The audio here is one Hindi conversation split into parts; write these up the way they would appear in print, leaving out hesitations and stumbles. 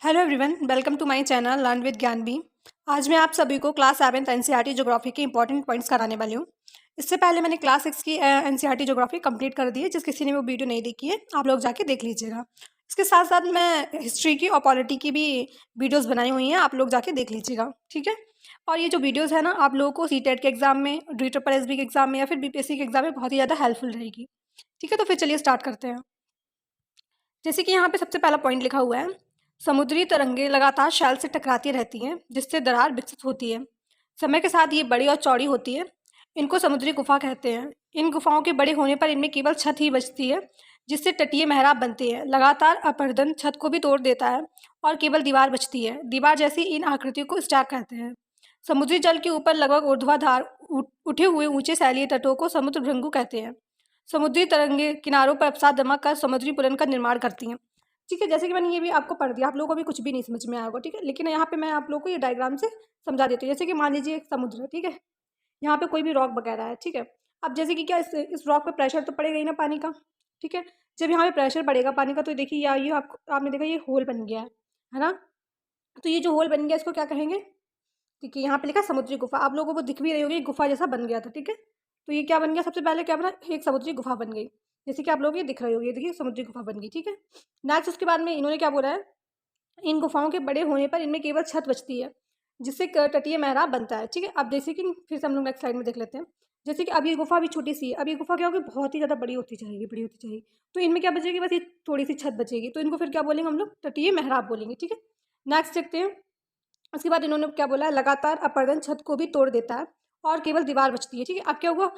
Hello everyone, welcome to my channel learn with Gyanvi. आज मैं आप सभी को क्लास 7 एनसीईआरटी ज्योग्राफी के इंपॉर्टेंट पॉइंट्स कराने वाली हूँ। इससे पहले मैंने क्लास 6 की एनसीईआरटी ज्योग्राफी कंप्लीट कर दी है। जिस किसी ने वो वीडियो नहीं देखी है, आप लोग जाके देख लीजिएगा। इसके साथ साथ मैं हिस्ट्री की और पॉलिटी की भी वीडियोज़ बनाई हुई हैं, आप लोग जाके देख लीजिएगा, ठीक है। और ये जो वीडियोज़ है ना, आप लोगों को सीटेट के एग्जाम में, DSSB के एग्जाम में या फिर बीपीएससी के एग्जाम में बहुत ही ज़्यादा हेल्पफुल रहेगी, ठीक है। तो फिर चलिए स्टार्ट करते हैं। जैसे कि यहाँ पे सबसे पहला पॉइंट लिखा हुआ है, समुद्री तरंगें लगातार शैल से टकराती रहती हैं, जिससे दरार विकसित होती है। समय के साथ ये बड़ी और चौड़ी होती है। इनको समुद्री गुफा कहते हैं। इन गुफाओं के बड़े होने पर इनमें केवल छत ही बचती है, जिससे तटीय मेहराब बनती है। लगातार अपरदन छत को भी तोड़ देता है और केवल दीवार बचती है। दीवार जैसी इन आकृतियों को स्टैक कहते हैं। समुद्री जल के ऊपर लगभग ऊर्ध्वाधर उठे हुए ऊंचे सैलीय तटों को समुद्र भृंगु कहते हैं। समुद्री तरंगे किनारों पर अवसाद जमा कर समुद्री पुलन का निर्माण करती हैं, ठीक है। जैसे कि मैंने ये भी आपको पढ़ दिया, आप लोगों को भी कुछ भी नहीं समझ में आया होगा, ठीक है। लेकिन यहाँ पे मैं आप लोगों को ये डायग्राम से समझा देती हूँ। जैसे कि मान लीजिए एक समुद्र है, ठीक है। यहाँ पे कोई भी रॉक वगैरह है, ठीक है। अब जैसे कि क्या इस रॉक पे प्रेशर तो पड़ेगा ही ना पानी का, ठीक है। जब यहाँ पे प्रेशर पड़ेगा पानी का, तो देखिए या ये आपने देखा ये होल बन गया है ना। तो ये जो होल बन गया, इसको क्या कहेंगे? ठीक है, यहाँ पे लिखा समुद्री गुफा। आप लोगों को दिख भी रही होगी, गुफा जैसा बन गया था, ठीक है। तो ये क्या बन गया? सबसे पहले क्या बना? एक समुद्री गुफा बन गई। जैसे कि आप लोग ये दिख रही होगी, ये देखिए समुद्री गुफा बन गई, ठीक है। नेक्स्ट उसके बाद में इन्होंने क्या बोला है, इन गुफाओं के बड़े होने पर इनमें केवल छत बचती है, जिससे तटीय मेहराब बनता है, ठीक है। अब जैसे कि फिर से हम लोग नेक्स्ट स्लाइड में देख लेते हैं। जैसे कि अब ये गुफा भी छोटी सी है, अब ये गुफा क्या होगी? बहुत ही ज़्यादा बड़ी होती जाएगी, बड़ी होती जाएगी। तो इनमें क्या बचेगी? बस ये थोड़ी सी छत बचेगी, तो इनको फिर क्या बोलेंगे हम लोग? तटीय मेहराब बोलेंगे, ठीक है। नेक्स्ट देखते हैं। उसके बाद इन्होंने क्या बोला है, लगातार अपरदन छत को भी तोड़ देता है और केवल दीवार बचती है, ठीक है। अब क्या हुआ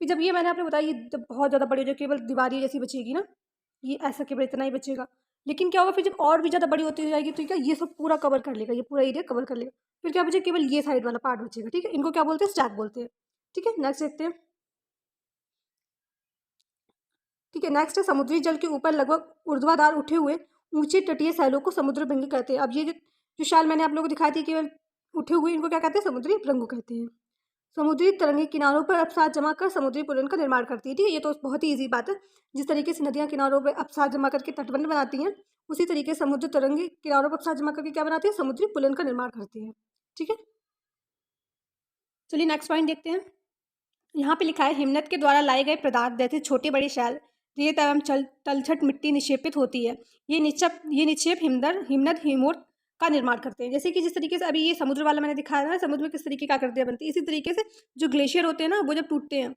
कि जब ये मैंने आपने बताया, ये जब बहुत ज़्यादा बड़ी हो जाए, केवल दीवार ही जैसी बचेगी ना, ये ऐसा केवल इतना ही बचेगा। लेकिन क्या होगा फिर जब और भी ज़्यादा बड़ी होती जाएगी, तो क्या ये सब पूरा कवर कर लेगा, ये पूरा एरिया कवर कर लेगा। फिर क्या बचेगा? केवल ये साइड वाला पार्ट बचेगा, ठीक है। इनको क्या बोलते हैं? स्टैक बोलते हैं, ठीक है। नेक्स्ट देखते हैं, ठीक है। नेक्स्ट है, समुद्री जल के ऊपर लगभग ऊर्ध्वाधर उठे हुए ऊंचे तटीय शैलों को समुद्र भृंग कहते हैं। अब ये जो शैल मैंने आप लोगों को दिखाई थी केवल उठे हुए, इनको क्या कहते हैं? समुद्री भृंग कहते हैं। समुद्री तरंगे किनारों पर अवसाद जमा कर समुद्री पुलन का निर्माण करती है, ठीक है। ये तो बहुत ही ईजी बात है। जिस तरीके से नदियां किनारों पर अवसाद जमा करके तटबंध बनाती हैं, उसी तरीके से समुद्र तरंगे किनारों पर अवसाद जमा करके क्या बनाती है? समुद्री पुलन का निर्माण करती है, ठीक है। चलिए नेक्स्ट पॉइंट देखते हैं। यहाँ पे लिखा है, हिमनद के द्वारा लाए गए पदार्थ जैसे छोटे बड़े शैल, रेत एवं तलछट मिट्टी निक्षेपित होती है। ये निक्षेप हिमनद हिमोट का निर्माण करते हैं। जैसे कि जिस तरीके से अभी ये समुद्र वाला मैंने दिखाया ना, समुद्र में किस तरीके की आकृतियाँ बनती है, इसी तरीके से जो ग्लेशियर होते हैं ना, वो जब टूटते हैं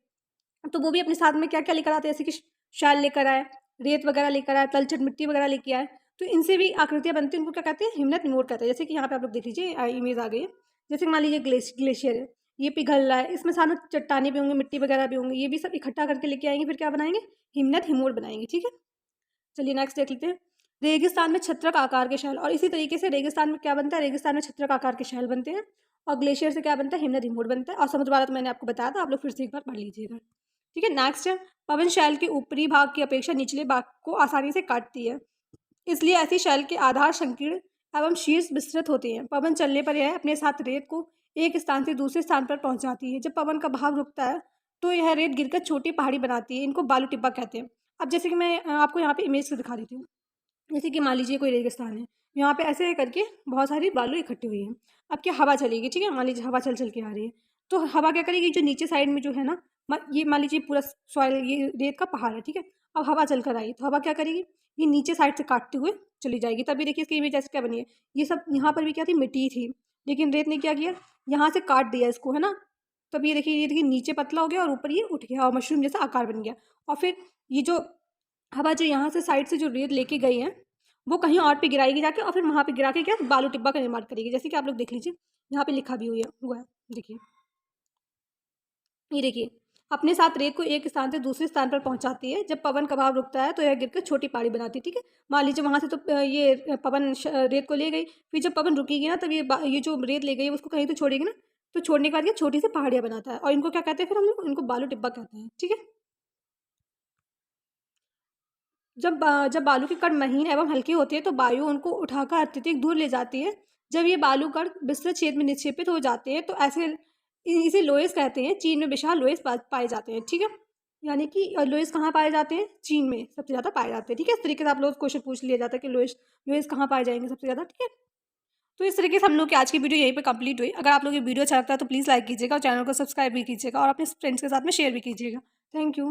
तो वो भी अपने साथ में क्या क्या लेकर आते हैं? जैसे कि शैल लेकर आए, रेत वगैरह लेकर आए, तलछट मिट्टी वगैरह लेके आए, तो इनसे भी आकृतियाँ बनती हैं। उनको क्या कहते हैं? हिमनद हिमोट कहते हैं। जैसे कि यहाँ पे आप लोग देख लीजिए, इमेज आ गई है। जैसे कि मान लीजिए ग्लेशियर है, ये पिघल रहा है, इसमें सारे चट्टानें भी होंगी, मिट्टी वगैरह भी होंगी, ये भी सब इकट्ठा करके लेके आएंगे, फिर क्या बनाएंगे? हिमनद हिमोट बनाएंगे, ठीक है। चलिए नेक्स्ट देख लेते हैं। रेगिस्तान में छत्रक आकार के शैल, और इसी तरीके से रेगिस्तान में क्या बनता है? रेगिस्तान में छत्रक आकार के शैल बनते हैं, और ग्लेशियर से क्या बनता है? हिमनद हिमोट बनता है। और समुद्र वाला तो मैंने आपको बताया था, आप लोग फिर से एक बार पढ़ लीजिएगा, ठीक है। नेक्स्ट है, पवन शैल के ऊपरी भाग की अपेक्षा निचले भाग को आसानी से काटती है, इसलिए ऐसी शैल के आधार संकीर्ण एवं शीर्ष विस्तृत होते हैं। पवन चलने पर यह अपने साथ रेत को एक स्थान से दूसरे स्थान पर पहुंचाती है। जब पवन का भाव रुकता है, तो यह रेत गिरकर छोटी पहाड़ी बनाती है। इनको बालू टिब्बा कहते हैं। अब जैसे कि मैं आपको यहाँ पे इमेज से दिखा देती हूँ। जैसे कि मान लीजिए कोई रेगिस्तान है, यहाँ पे ऐसे करके बहुत सारी बालू इकट्ठी हुई है। अब क्या हवा चलेगी, ठीक है। मान लीजिए हवा चल चल के आ रही है, तो हवा क्या करेगी? जो नीचे साइड में जो है ना, ये मान लीजिए पूरा सॉइल, ये रेत का पहाड़ है, ठीक है। अब हवा चल कर आई, तो हवा क्या करेगी? ये नीचे साइड से काटते हुए चली जाएगी। तभी देखिए इसकी इमेज ऐसे क्या बनी है। ये सब यहाँ पर भी क्या थी? मिट्टी थी, लेकिन रेत ने क्या किया? यहाँ से काट दिया इसको, है ना। तब ये देखिए नीचे पतला हो गया और ऊपर ये उठ गया और मशरूम जैसा आकार बन गया। और फिर ये जो हवा जो यहाँ से साइड से जो रेत लेके गई है, वो कहीं और पे गिराएगी जाके, और फिर वहाँ पे गिरा के क्या? बालू टिब्बा का निर्माण करेगी। जैसे कि आप लोग देख लीजिए, यहाँ पे लिखा भी हुआ है, देखिए। ये देखिए, अपने साथ रेत को एक स्थान से दूसरे स्थान पर पहुंचाती है। जब पवन का भाव रुकता है, तो यह गिरकर छोटी पहाड़ी बनाती है, ठीक है। मान लीजिए वहाँ से तो ये पवन रेत को ले गई, फिर जब पवन रुकेगी ना, तब ये जो रेत ले गई है उसको कहीं तो छोड़ेगी ना, तो छोड़ने के बाद ये छोटी सी पहाड़ियाँ बनाता है, और इनको क्या कहते हैं? फिर हम लोग इनको बालू टिब्बा कहते हैं, ठीक है। जब बालू के कण महीन एवं हल्के होते हैं, तो वायु उनको उठाकर अत्यधिक दूर ले जाती है। जब ये बालू कण विस्तृत क्षेत्र में निक्षेपित हो जाते हैं, तो ऐसे इसे लोएस कहते हैं। चीन में विशाल लोएस पाए जाते हैं, ठीक है। यानी कि लोएस कहाँ पाए जाते हैं? चीन में सबसे ज़्यादा पाए जाते हैं। ठीक है, इस तरीके से आप लोग क्वेश्चन पूछ लिया जाता है कि लोएस कहाँ पाए जाएंगे सबसे ज़्यादा। ठीक है, तो इस तरीके से हम लोग की आज की वीडियो यहीं पे कंप्लीट हुई। अगर आप लोग ये वीडियो अच्छा लगता है तो प्लीज़ लाइक कीजिएगा और चैनल को सब्सक्राइब भी कीजिएगा और अपने फ्रेंड्स के साथ में शेयर भी कीजिएगा। Thank you.